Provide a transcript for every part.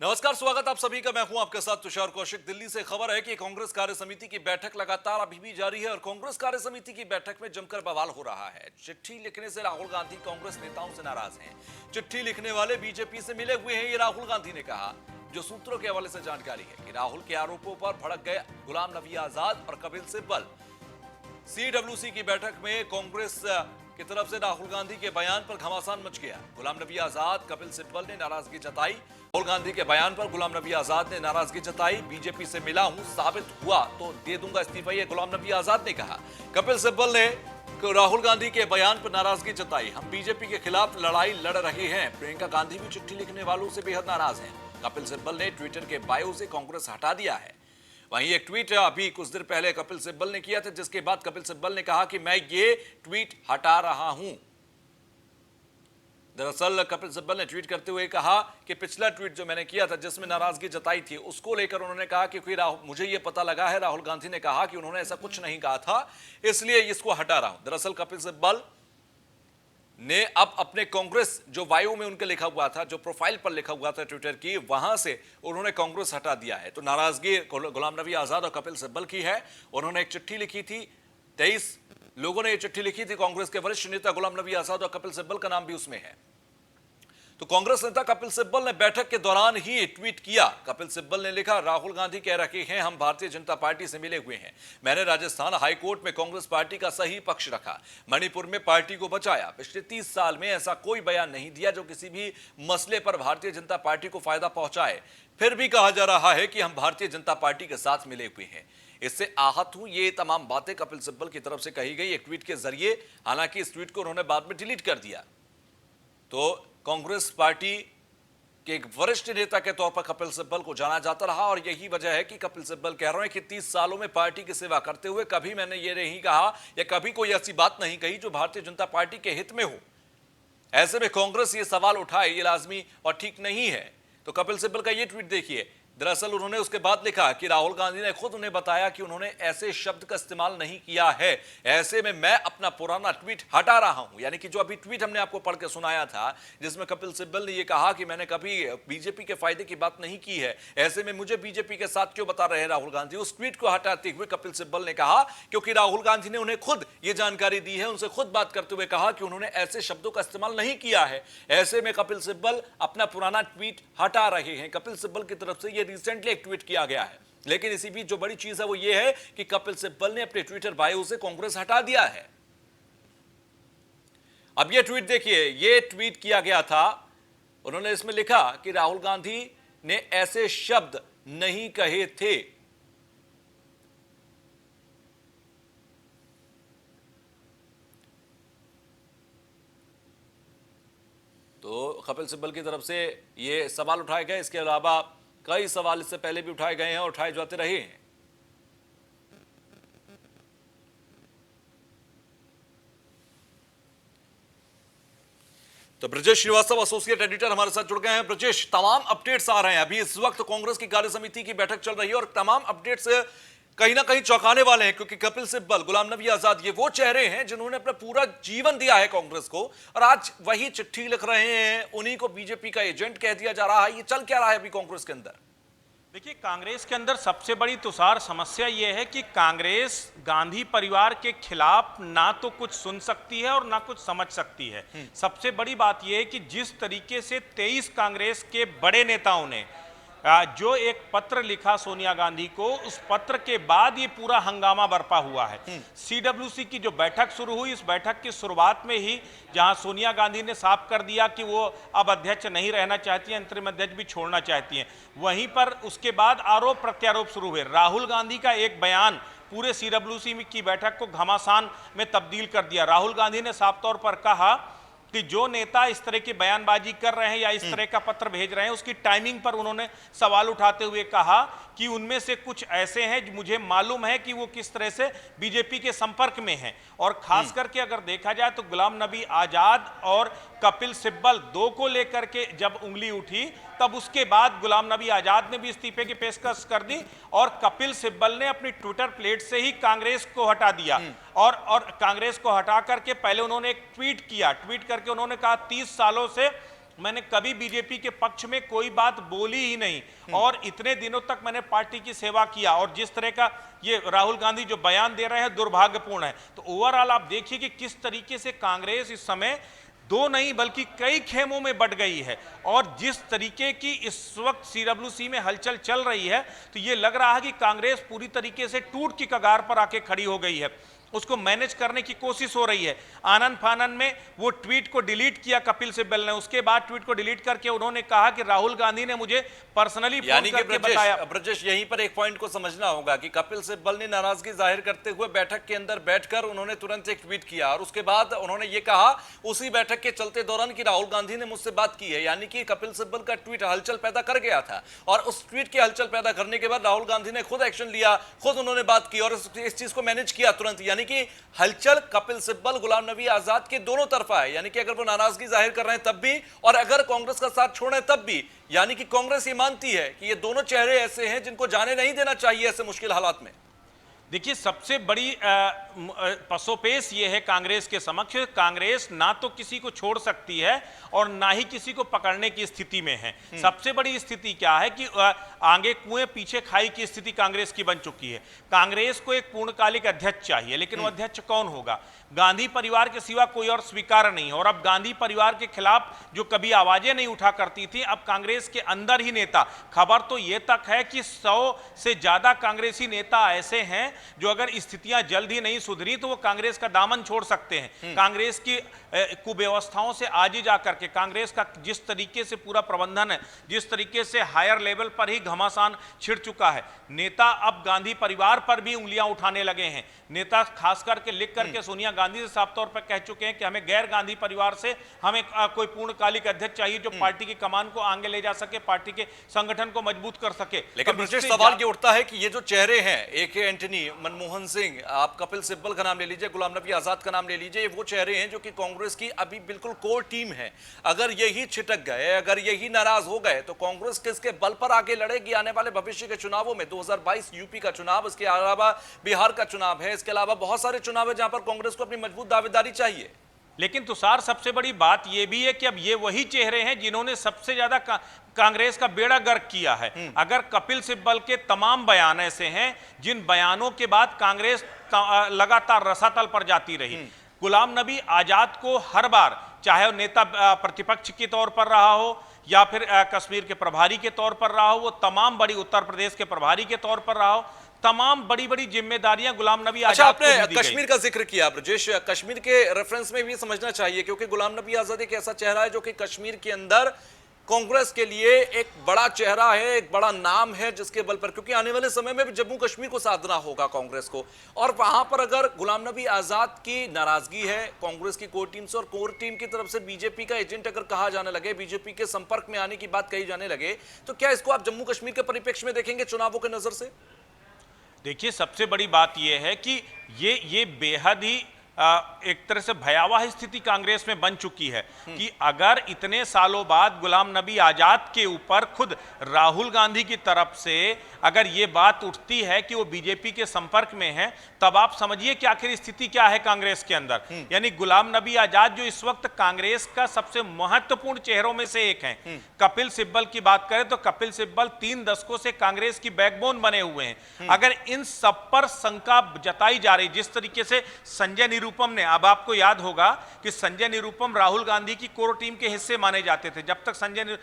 नमस्कार, स्वागत आप सभी का। मैं हूं आपके साथ तुषार कौशिक। दिल्ली से खबर है कि कांग्रेस कार्य समिति की बैठक लगातार अभी भी जारी है और कांग्रेस कार्य समिति की बैठक में जमकर बवाल हो रहा है। चिट्ठी लिखने से राहुल गांधी कांग्रेस नेताओं से नाराज हैं। चिट्ठी लिखने वाले बीजेपी से मिले हुए हैं, ये राहुल गांधी ने कहा। जो सूत्रों के हवाले से जानकारी है कि राहुल के आरोपों पर भड़क गए गुलाम नबी आजाद और कपिल सिब्बल। सीडब्ल्यूसी की बैठक में कांग्रेस की तरफ से राहुल गांधी के बयान पर घमासान मच गया। गुलाम नबी आजाद, कपिल सिब्बल ने नाराजगी जताई। राहुल गांधी के बयान पर गुलाम नबी आजाद ने नाराजगी जताई। बीजेपी से मिला हूं, साबित हुआ तो दे दूंगा इस्तीफा, ये गुलाम नबी आजाद ने कहा। कपिल सिब्बल ने राहुल गांधी के बयान पर नाराजगी जताई। हम बीजेपी के खिलाफ लड़ाई लड़ रहे हैं। प्रियंका गांधी भी चिट्ठी लिखने वालों से बेहद नाराज हैं। कपिल सिब्बल ने ट्विटर के बायो से कांग्रेस हटा दिया है। वहीं एक ट्वीट अभी कुछ देर पहले कपिल सिब्बल ने किया था, जिसके बाद कपिल सिब्बल ने कहा कि मैं ये ट्वीट हटा रहा हूं। दरअसल कपिल सिब्बल ने ट्वीट करते हुए कहा कि पिछला ट्वीट जो मैंने किया था जिसमें नाराजगी जताई थी, उसको लेकर उन्होंने कहा कि मुझे ये पता लगा है राहुल गांधी ने कहा कि उन्होंने ऐसा कुछ नहीं कहा था, इसलिए इसको हटा रहा हूं। दरअसल कपिल सिब्बल ने अब अपने कांग्रेस जो वायु में उनके लिखा हुआ था, जो प्रोफाइल पर लिखा हुआ था ट्विटर की, वहां से उन्होंने कांग्रेस हटा दिया है। तो नाराजगी गुलाम नबी आजाद और कपिल सिब्बल की है। उन्होंने एक चिट्ठी लिखी थी, 23 लोगों ने यह चिट्ठी लिखी थी। कांग्रेस के वरिष्ठ नेता गुलाम नबी आजाद और कपिल सिब्बल का नाम भी उसमें है। तो कांग्रेस नेता कपिल सिब्बल ने बैठक के दौरान ही ट्वीट किया। कपिल सिब्बल ने लिखा, राहुल गांधी कह रहे हैं हम भारतीय जनता पार्टी से मिले हुए हैं। मैंने राजस्थान हाई कोर्ट में कांग्रेस पार्टी का सही पक्ष रखा, मणिपुर में पार्टी को बचाया। पिछले 30 साल में ऐसा कोई बयान नहीं दिया जो किसी भी मसले पर भारतीय जनता पार्टी को फायदा पहुंचाए। फिर भी कहा जा रहा है कि हम भारतीय जनता पार्टी के साथ मिले हुए हैं। इससे आहत हूं। ये तमाम बातें कपिल सिब्बल की तरफ से कही गई एक ट्वीट के जरिए। हालांकि इस ट्वीट को उन्होंने बाद में डिलीट कर दिया। तो कांग्रेस पार्टी के एक वरिष्ठ नेता के तौर पर कपिल सिब्बल को जाना जाता रहा और यही वजह है कि कपिल सिब्बल कह रहे हैं कि 30 सालों में पार्टी की सेवा करते हुए कभी मैंने ये नहीं कहा या कभी कोई ऐसी बात नहीं कही जो भारतीय जनता पार्टी के हित में हो। ऐसे में कांग्रेस ये सवाल उठाए, ये लाजमी और ठीक नहीं है। तो कपिल सिब्बल का ये ट्वीट देखिए। दरअसल उन्होंने उसके बाद लिखा कि राहुल गांधी ने खुद उन्हें बताया कि उन्होंने ऐसे शब्द का इस्तेमाल नहीं किया है। ऐसे में मैं अपना पुराना ट्वीट हटा रहा हूं। यानी कि जो अभी ट्वीट हमने आपको पढ़ के सुनाया था, जिसमें कपिल सिब्बल ने यह कहा कि मैंने कभी बीजेपी के फायदे की बात नहीं की है, ऐसे में मुझे बीजेपी के साथ क्यों बता रहे हैं राहुल गांधी। उस ट्वीट को हटाते हुए कपिल सिब्बल ने कहा क्योंकि राहुल गांधी ने उन्हें खुद ये जानकारी दी है, उनसे खुद बात करते हुए कहा कि उन्होंने ऐसे शब्दों का इस्तेमाल नहीं किया है। ऐसे में कपिल सिब्बल अपना पुराना ट्वीट हटा रहे हैं। कपिल सिब्बल की तरफ से ये रिसेंटली एक ट्वीट किया गया है। लेकिन इसी बीच जो बड़ी चीज है वो ये है कि कपिल सिब्बल ने अपने ट्विटर बायो से कांग्रेस हटा दिया है। अब ये ट्वीट देखिए, ये ट्वीट किया गया था। उन्होंने इसमें लिखा कि राहुल गांधी ने ऐसे शब्द नहीं कहे थे। तो कपिल सिब्बल की तरफ से ये सवाल उठाए गए। इसके अलावा कई सवाल इससे पहले भी उठाए गए हैं और उठाए जाते रहे हैं। तो ब्रजेश श्रीवास्तव एसोसिएट एडिटर हमारे साथ जुड़ गए हैं। ब्रजेश, तमाम अपडेट्स आ रहे हैं। अभी इस वक्त कांग्रेस की कार्य समिति की बैठक चल रही है और तमाम अपडेट्स कहीं ना कहीं चौंकाने वाले हैं, क्योंकि कपिल सिब्बल, गुलाम नबी आजाद, ये वो चेहरे हैं जिन्होंने अपना पूरा जीवन दिया है कांग्रेस को, और आज वही चिट्ठी लिख रहे हैं। उन्हीं को बीजेपी का एजेंट कह दिया जा रहा है। ये चल क्या रहा है अभी कांग्रेस के अंदर? देखिए, कांग्रेस के अंदर सबसे बड़ी तुषार समस्या यह है कि कांग्रेस गांधी परिवार के खिलाफ ना तो कुछ सुन सकती है और ना कुछ समझ सकती है। सबसे बड़ी बात यह है कि जिस तरीके से 23 कांग्रेस के बड़े नेताओं ने जो एक पत्र लिखा सोनिया गांधी को, उस पत्र के बाद ये पूरा हंगामा बरपा हुआ है। सीडब्ल्यूसी की जो बैठक शुरू हुई, इस बैठक की शुरुआत में ही जहां सोनिया गांधी ने साफ कर दिया कि वो अब अध्यक्ष नहीं रहना चाहती हैं, अंतरिम अध्यक्ष भी छोड़ना चाहती हैं, वहीं पर उसके बाद आरोप प्रत्यारोप शुरू हुए। राहुल गांधी का एक बयान पूरे सीडब्ल्यूसी की बैठक को घमासान में तब्दील कर दिया। राहुल गांधी ने साफ तौर पर कहा कि जो नेता इस तरह की बयानबाजी कर रहे हैं या इस तरह का पत्र भेज रहे हैं, उसकी टाइमिंग पर उन्होंने सवाल उठाते हुए कहा कि उनमें से कुछ ऐसे हैं जो मुझे मालूम है कि वो किस तरह से बीजेपी के संपर्क में हैं। और खास करके अगर देखा जाए तो गुलाम नबी आजाद और कपिल सिब्बल दो को लेकर के जब उंगली उठी, तब उसके बाद गुलाम नबी आजाद ने भी इस्तीफे की पेशकश कर दी और कपिल सिब्बल ने अपनी ट्विटर प्लेट से ही कांग्रेस को हटा दिया। और कांग्रेस को हटा करके पहले उन्होंने एक ट्वीट किया। ट्वीट करके उन्होंने कहा 30 सालों से मैंने कभी बीजेपी के पक्ष में कोई बात बोली ही नहीं, और इतने दिनों तक मैंने पार्टी की सेवा किया, और जिस तरह का ये राहुल गांधी जो बयान दे रहे हैं दुर्भाग्यपूर्ण है। तो ओवरऑल आप देखिए कि किस तरीके से कांग्रेस इस समय दो नहीं बल्कि कई खेमों में बट गई है, और जिस तरीके की इस वक्त सीडब्ल्यूसी में हलचल चल रही है, तो ये लग रहा है कि कांग्रेस पूरी तरीके से टूट की कगार पर आके खड़ी हो गई है। उसको मैनेज करने की कोशिश हो रही है। आनंद फानन में वो ट्वीट को डिलीट किया कपिल सिब्बल ने, उसके बाद ट्वीट को डिलीट करके उन्होंने कहा कि राहुल गांधी ने मुझे पर्सनली फोन करके बताया। ब्रजेश, यहीं पर एक पॉइंट को समझना होगा कि कपिल सिब्बल ने नाराजगी जाहिर करते हुए बैठक के अंदर बैठकर उन्होंने तुरंत एक ट्वीट किया, और उसके बाद उन्होंने ये कहा उसी बैठक के चलते दौरान कि राहुल गांधी ने मुझसे बात की है। यानी कि कपिल सिब्बल का ट्वीट हलचल पैदा कर गया था, और उस ट्वीट के हलचल पैदा करने के बाद राहुल गांधी ने खुद एक्शन लिया, खुद उन्होंने बात की और इस चीज को मैनेज किया तुरंत। यानी कि हलचल कपिल सिब्बल, गुलाम नबी आजाद के दोनों तरफा है। यानी कि अगर वो नाराजगी जाहिर कर रहे हैं तब भी, और अगर कांग्रेस का साथ छोड़ रहे हैं तब भी। यानी कि कांग्रेस ये मानती है कि ये दोनों चेहरे ऐसे हैं जिनको जाने नहीं देना चाहिए ऐसे मुश्किल हालात में। देखिए, सबसे बड़ी पसोपेश ये है कांग्रेस के समक्ष, कांग्रेस ना तो किसी को छोड़ सकती है और ना ही किसी को पकड़ने की स्थिति में है। सबसे बड़ी स्थिति क्या है कि आगे कुएं पीछे खाई की स्थिति कांग्रेस की बन चुकी है। कांग्रेस को एक पूर्णकालिक अध्यक्ष चाहिए, लेकिन वो अध्यक्ष कौन होगा? गांधी परिवार के सिवा कोई और स्वीकार नहीं है। और अब गांधी परिवार के खिलाफ जो कभी आवाजें नहीं उठा करती थी, अब कांग्रेस के अंदर ही नेता, खबर तो ये तक है कि 100 से ज्यादा कांग्रेसी नेता ऐसे हैं जो अगर स्थितियां जल्द ही नहीं सुधरी तो वो कांग्रेस का दामन छोड़ सकते हैं। कांग्रेस की कुव्यवस्थाओं से आज ही जाकर के कांग्रेस का जिस तरीके से पूरा प्रबंधन है, जिस तरीके से हायर लेवल पर ही घमासान छिड़ चुका है, नेता अब गांधी परिवार पर भी उंगलियां उठाने लगे हैं। नेता खास करके लिख करके सोनिया गांधी से साफ तौर पर कह चुके हैं कि हमें गैर गांधी परिवार से हमें कोई पूर्णकालिक अध्यक्ष चाहिए जो पार्टी की कमान को आगे ले जा सके, पार्टी के संगठन को मजबूत कर सके। लेकिन ब्रजेश, सवाल ये उठता है कि ये जो चेहरे हैं, AK एंटनी, मनमोहन सिंह, आप कपिल सिब्बल का नाम ले लीजिए, गुलाम नबी आजाद का नाम ले लीजिए, ये वो चेहरे हैं जो कि कांग्रेस की अभी बिल्कुल कोर टीम है। अगर यही छिटक गए, अगर यही नाराज हो गए, तो कांग्रेस किसके बल पर आगे लड़ेगी आने वाले भविष्य के चुनावों में? 2022 यूपी का चुनाव, इसके अलावा बिहार का चुनाव है, इसके अलावा बहुत सारे चुनाव है जहां पर कांग्रेस को अपनी मजबूत दावेदारी चाहिए। लेकिन तुषार, सबसे बड़ी बात यह भी है कि अब ये वही चेहरे हैं जिन्होंने सबसे ज्यादा कांग्रेस का बेड़ा गर्क किया है। अगर कपिल सिब्बल के तमाम बयान ऐसे हैं जिन बयानों के बाद कांग्रेस लगातार रसातल पर जाती रही। गुलाम नबी आजाद को हर बार, चाहे वो नेता प्रतिपक्ष के तौर पर रहा हो या फिर कश्मीर के प्रभारी के तौर पर रहा हो, वो तमाम बड़ी उत्तर प्रदेश के प्रभारी के तौर पर रहा हो, तमाम बड़ी बड़ी जिम्मेदारियां गुलाम नबी आजाद को दी गई। आपने कश्मीर का जिक्र किया ब्रजेश, कश्मीर के रेफरेंस में भी समझना चाहिए, क्योंकि गुलाम नबी आजाद एक ऐसा चेहरा है जो कि कश्मीर के अंदर कांग्रेस के लिए एक बड़ा चेहरा है, एक बड़ा नाम है, जिसके बल पर, क्योंकि आने वाले समय में भी जम्मू कश्मीर को साधना होगा कांग्रेस को, और वहां पर अगर गुलाम नबी आजाद की नाराजगी है कांग्रेस की कोर टीम से, और कोर टीम की तरफ से बीजेपी का एजेंट अगर कहा जाने लगे, बीजेपी के संपर्क में आने की बात कही जाने लगे, तो क्या इसको आप जम्मू कश्मीर के परिप्रेक्ष्य में देखेंगे चुनावों के नजर से? देखिए, सबसे बड़ी बात यह है कि ये बेहद ही एक तरह से भयावह स्थिति कांग्रेस में बन चुकी है कि अगर इतने सालों बाद गुलाम नबी आजाद के ऊपर खुद राहुल गांधी की तरफ से अगर ये बात उठती है कि वो बीजेपी के संपर्क में है, तब आप समझिए कि आखिर स्थिति क्या है कांग्रेस के अंदर। यानी गुलाम नबी आजाद जो इस वक्त कांग्रेस का सबसे महत्वपूर्ण चेहरों में से एक हैं। कपिल सिब्बल की बात करें तो कपिल सिब्बल 3 दशकों से कांग्रेस की बैकबोन बने हुए हैं। अगर इन सब पर शंका जताई जा रही, जिस तरीके से संजय निरुपम ने, अब आपको याद होगा कि संजय निरुपम राहुल गांधी की कोर टीम के हिस्से माने जाते थे। जब तक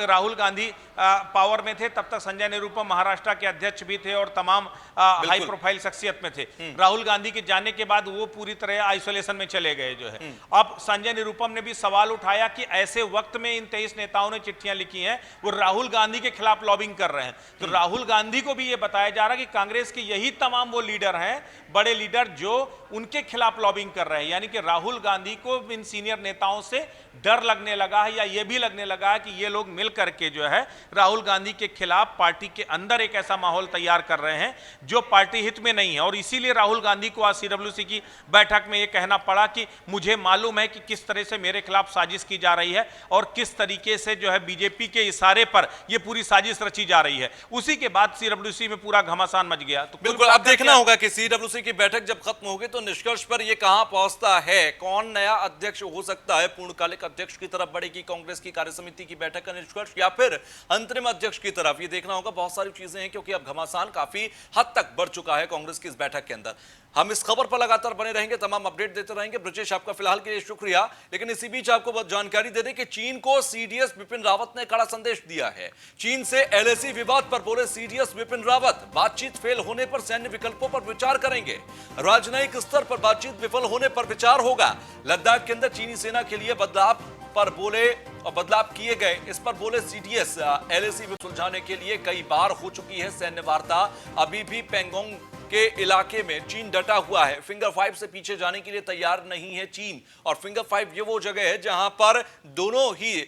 राहुल गांधी पावर में थे तब तक संजय निरुपम महाराष्ट्र के अध्यक्ष भी थे और तमाम हाई प्रोफाइल शख्सियत में थे। राहुल गांधी के जाने के बाद वो पूरी तरह आइसोलेशन में चले गए जो है। अब संजय निरुपम ने भी सवाल उठाया कि ऐसे वक्त में इन 23 नेताओं ने चिट्ठियां लिखी हैं, वो राहुल गांधी के खिलाफ लॉबिंग कर रहे हैं। तो राहुल गांधी को भी ये बताया जा रहा है कि कांग्रेस के यही तमाम वो लीडर हैं, बड़े लीडर, जो उनके खिलाफ लॉबिंग कर रहे हैं। यानी कि राहुल गांधी को इन सीनियर नेताओं से डर लगने लगा है, या ये भी लगने लगा है कि ये लोग मिल करके जो है राहुल गांधी के खिलाफ पार्टी के अंदर एक ऐसा माहौल तैयार कर रहे हैं जो पार्टी हित में नहीं है। और इसीलिए राहुल गांधी को आज सीडब्ल्यूसी की बैठक में यह कहना पड़ा कि मुझे मालूम है कि किस तरह से मेरे खिलाफ साजिश की जा रही है और किस तरीके से जो है बीजेपी के इशारे पर यह पूरी साजिश रची जा रही है। उसी के बाद सीडब्ल्यूसी में पूरा घमासान मच गया। तो बिल्कुल अब देखना होगा कि सीडब्ल्यूसी की बैठक जब खत्म होगी तो निष्कर्ष पर यह ये कहां पहुंचता है, कौन नया अध्यक्ष हो सकता है, पूर्णकालिक अध्यक्ष की तरफ बढ़ेगी कांग्रेस की कार्यसमिति की बैठक का निष्कर्ष या फिर अंतरिम अध्यक्ष की तरफ, ये देखना होगा। बहुत सारी चीजें हैं क्योंकि अब घमासान काफी हद तक बढ़ चुका है कांग्रेस की इस बैठक के अंदर। हम इस खबर पर लगातार बने रहेंगे, तमाम अपडेट देते रहेंगे। ब्रजेश, आपका फिलहाल के लिए शुक्रिया। लेकिन इसी बीच आपको बहुत जानकारी दे दें कि चीन को सीडीएस बिपिन रावत ने कड़ा संदेश दिया है। चीन से एलएसी विवाद पर बोले सीडीएस बिपिन रावत, बातचीत फेल होने पर सैन्य विकल्पों पर विचार करेंगे। राजनयिक स्तर पर बातचीत विफल होने पर विचार होगा। लद्दाख के अंदर चीनी सेना के लिए बदलाव पर बोले और बदलाव किए गए, इस पर बोले सीडीएस। एलएसी में सुलझाने के लिए कई बार हो चुकी है सैन्य वार्ता, अभी भी पेंगोंग के इलाके में चीन डटा हुआ है। फिंगर 5 से पीछे जाने के लिए तैयार नहीं है चीन। और फिंगर 5 ये वो जगह है जहां पर दोनों ही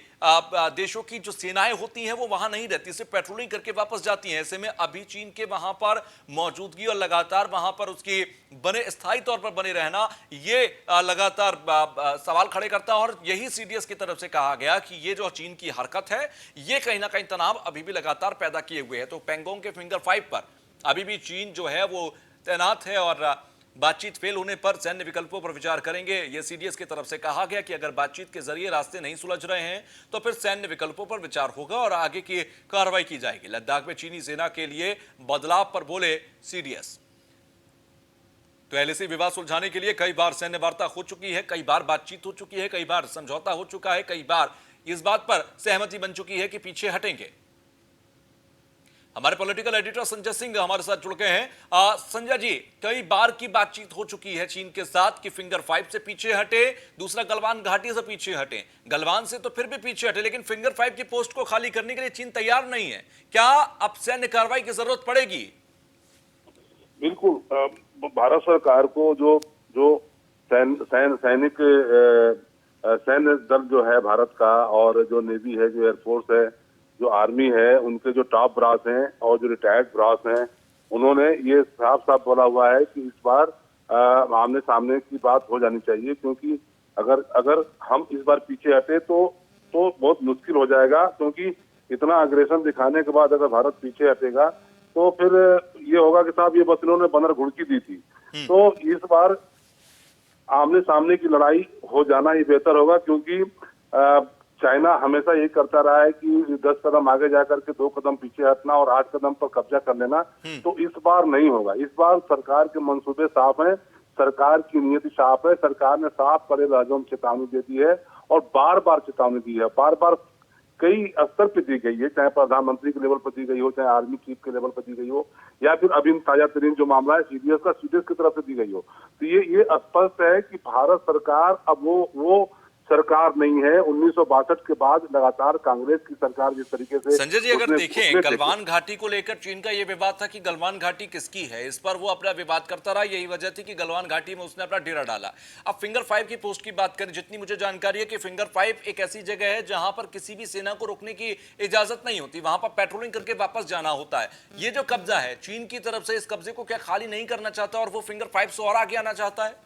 देशों की जो सेनाएं होती हैं वो वहां नहीं रहती, सिर्फ पेट्रोलिंग करके वापस जाती हैं। ऐसे में अभी चीन के वहां पर मौजूदगी और लगातार वहां पर उसकी बने स्थायी तौर पर बने रहना, ये लगातार सवाल खड़े करता है। और यही सीडीएस की तरफ से कहा गया कि ये जो चीन की हरकत है ये कहीं ना कहीं तनाव अभी भी लगातार पैदा किए हुए है। तो पेंगोंग के फिंगर 5 पर अभी भी चीन जो है वो तैनात है और बातचीत फेल होने पर सैन्य विकल्पों पर विचार करेंगे। यह सीडीएस की तरफ से कहा गया कि अगर बातचीत के जरिए रास्ते नहीं सुलझ रहे हैं तो फिर सैन्य विकल्पों पर विचार होगा और आगे की कार्रवाई की जाएगी। लद्दाख में चीनी सेना के लिए बदलाव पर बोले सीडीएस। तो एलएसी विवाद सुलझाने के लिए कई बार सैन्य वार्ता हो चुकी है, कई बार बातचीत हो चुकी है, कई बार समझौता हो चुका है, कई बार इस बात पर सहमति बन चुकी है कि पीछे हटेंगे। हमारे पॉलिटिकल एडिटर संजय सिंह हमारे साथ जुड़ गए हैं। संजय जी, कई बार की बातचीत हो चुकी है चीन के साथ कि फिंगर 5 से पीछे हटे, दूसरा गलवान घाटी से पीछे हटे, गलवान से तो फिर भी पीछे हटे, लेकिन फिंगर 5 की पोस्ट को खाली करने के लिए चीन तैयार नहीं है। क्या अब सैन्य कार्रवाई की जरूरत पड़ेगी? बिल्कुल, भारत सरकार को जो सैन्य दल जो है भारत का, और जो नेवी है, जो एयरफोर्स है, जो आर्मी है, उनके जो टॉप ब्रास हैं और जो रिटायर्ड ब्रास हैं, उन्होंने ये साफ साफ बोला हुआ है कि इस बार आमने सामने की बात हो जानी चाहिए, क्योंकि अगर हम इस बार पीछे हटे तो बहुत मुश्किल हो जाएगा। क्योंकि इतना अग्रेशन दिखाने के बाद अगर भारत पीछे हटेगा तो फिर ये होगा कि साहब ये बस इन्होंने बंदर घुड़की दी थी। तो इस बार आमने सामने की लड़ाई हो जाना ही बेहतर होगा, क्योंकि चाइना हमेशा यही करता रहा है कि 10 कदम आगे जाकर के 2 कदम पीछे हटना और 8 कदम पर कब्जा कर लेना। तो इस बार नहीं होगा। इस बार सरकार के मंसूबे साफ हैं, सरकार की नीयत साफ है। सरकार ने साफ कड़े लहजों में चेतावनी दे दी है और बार बार चेतावनी दी है, बार बार कई स्तर पे दी गई है, चाहे प्रधानमंत्री के लेवल पर दी गई हो, चाहे आर्मी चीफ के लेवल पर दी गई हो, या फिर अभी ताजा तरीन जो मामला है सीडीएस की तरफ से दी गई हो। तो ये स्पष्ट है कि भारत सरकार अब वो सरकार नहीं है। 1962 के बाद लगातार कांग्रेस की सरकार जिस तरीके से, संजय जी अगर देखें गलवान घाटी को लेकर चीन का यह विवाद था कि गलवान घाटी किसकी है, इस पर वो अपना विवाद करता रहा। यही वजह थी कि गलवान घाटी में उसने अपना डेरा डाला। अब फिंगर 5 की पोस्ट की बात करें, जितनी मुझे जानकारी है कि फिंगर 5 एक ऐसी जगह है जहां पर किसी भी सेना को रुकने की इजाजत नहीं होती, वहां पर पेट्रोलिंग करके वापस जाना होता है। ये जो कब्जा है चीन की तरफ से, इस कब्जे को क्या खाली नहीं करना चाहता और वो फिंगर 5 से और आगे आना चाहता है?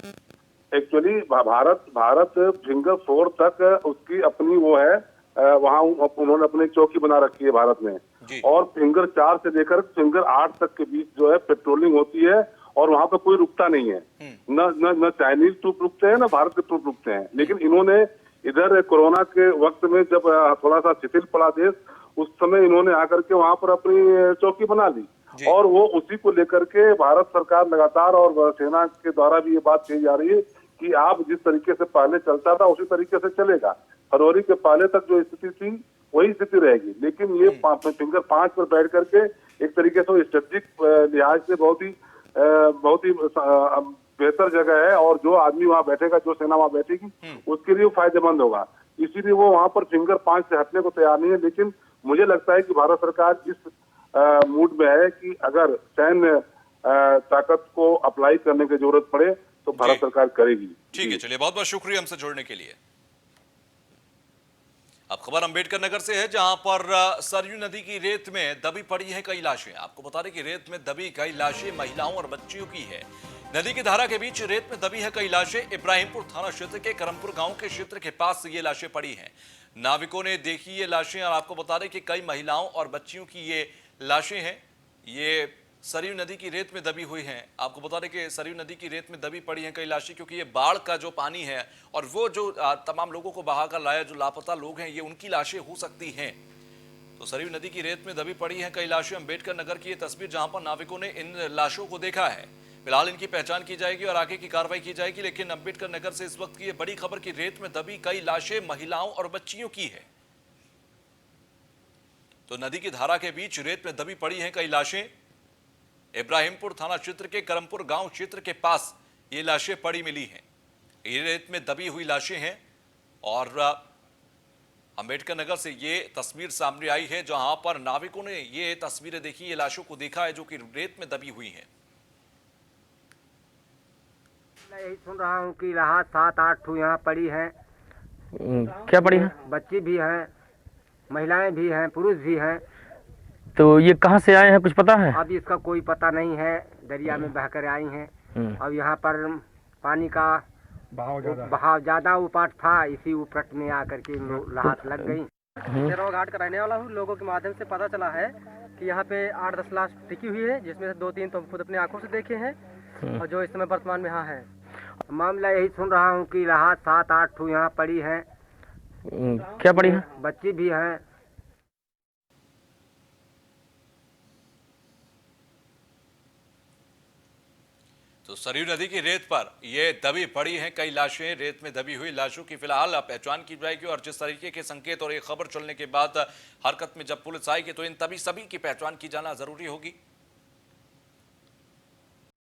एक्चुअली भारत फिंगर 4 तक उसकी अपनी वो है, वहाँ उन्होंने अपनी चौकी बना रखी है भारत में। और फिंगर 4 से लेकर फिंगर 8 तक के बीच जो है पेट्रोलिंग होती है और वहाँ पे कोई रुकता नहीं है। न चाइनीज ट्रूप रुकते हैं, न भारत के ट्रूप रुकते हैं। लेकिन इन्होंने इधर कोरोना के वक्त में जब थोड़ा सा शिथिल पड़ा देश, उस समय इन्होंने आकर के वहाँ पर अपनी चौकी बना ली। और वो उसी को लेकर के भारत सरकार लगातार और सेना के द्वारा भी ये बात कही जा रही है कि आप जिस तरीके से पहले चलता था उसी तरीके से चलेगा। फरवरी के पहले तक जो स्थिति थी वही स्थिति रहेगी। लेकिन ये फिंगर 5 पर बैठ करके एक तरीके से स्ट्रेटेजिक लिहाज से बहुत ही बेहतर जगह है, और जो आदमी वहां बैठेगा, जो सेना वहां बैठेगी, उसके लिए फायदेमंद होगा। इसीलिए वो वहां पर फिंगर 5 से हटने को तैयार नहीं है। लेकिन मुझे लगता है कि भारत सरकार इस मूड में है कि अगर सैन्य ताकत को अप्लाई करने की जरूरत पड़े तो भारत सरकार करेगी। ठीक है, चलिए बहुत बहुत शुक्रिया हमसे जुड़ने के लिए। अब खबर अंबेडकर नगर से है, जहां पर सरयू नदी की रेत में दबी पड़ी है कई लाशें। आपको बता दें कि रेत में दबी कई लाशें महिलाओं और बच्चियों की है। नदी की धारा के बीच रेत में दबी है कई लाशें। इब्राहिमपुर थाना क्षेत्र के करमपुर गांव के क्षेत्र के पास ये लाशें पड़ी हैं। नाविकों ने देखी ये लाशें और आपको बता दें कि कई महिलाओं और बच्चियों की ये लाशें हैं। ये सरयू नदी की रेत में दबी हुई हैं। आपको बता दें कि सरयू नदी की रेत में दबी पड़ी हैं कई लाशें, क्योंकि ये बाढ़ का जो पानी है और वो जो तमाम लोगों को बहाकर लाया, जो लापता लोग हैं, ये उनकी लाशें हो सकती हैं। तो सरयू नदी की रेत में दबी पड़ी हैं कई लाशें। अम्बेडकर नगर की ये तस्वीर जहां पर नाविकों ने इन लाशों को देखा है। फिलहाल इनकी पहचान की जाएगी और आगे की कार्रवाई की जाएगी। लेकिन अम्बेडकर नगर से इस वक्त की ये बड़ी खबर की रेत में दबी कई लाशें महिलाओं और बच्चियों की है। तो नदी की धारा के बीच रेत में दबी पड़ी हैं कई लाशें। इब्राहिमपुर थाना क्षेत्र के करमपुर गांव क्षेत्र के पास ये लाशें पड़ी मिली हैं। ये रेत में दबी हुई लाशें हैं और अम्बेडकर नगर से ये तस्वीर सामने आई है, जहां पर नाविकों ने ये तस्वीरें देखी, ये लाशों को देखा है जो कि रेत में दबी हुई हैं। मैं यही सुन रहा हूँ कि राहत 7-8 ठू यहाँ पड़ी है। क्या पड़ी है? बच्चे भी हैं, महिलाएं भी हैं, पुरुष भी हैं। तो ये कहाँ से आए हैं, कुछ पता है? अभी इसका कोई पता नहीं है। दरिया में बहकर आई हैं। अब यहाँ पर पानी का बहाव ज्यादा उपाट था, इसी उपट में आकर के राहत लग गई। शेरवा घाट का रहने वाला हूँ। लोगों के माध्यम से पता चला है कि यहाँ पे 8-10 लाश टिकी हुई है, जिसमें से 2-3 तो हम खुद अपनी आंखों से देखे हैं और जो इस समय वर्तमान में यहाँ है। मामला यही सुन रहा हूँ कि राहत 7-8 ठू यहाँ पड़ी है। क्या पड़ी है? बच्चे भी हैं। तो सरयू नदी की रेत पर ये दबी पड़ी हैं कई लाशें। रेत में दबी हुई लाशों की फिलहाल पहचान की जाएगी और जिस तरीके के संकेत और ये खबर चलने के बाद हरकत में जब पुलिस आएगी तो इन सभी की पहचान की जाना जरूरी होगी।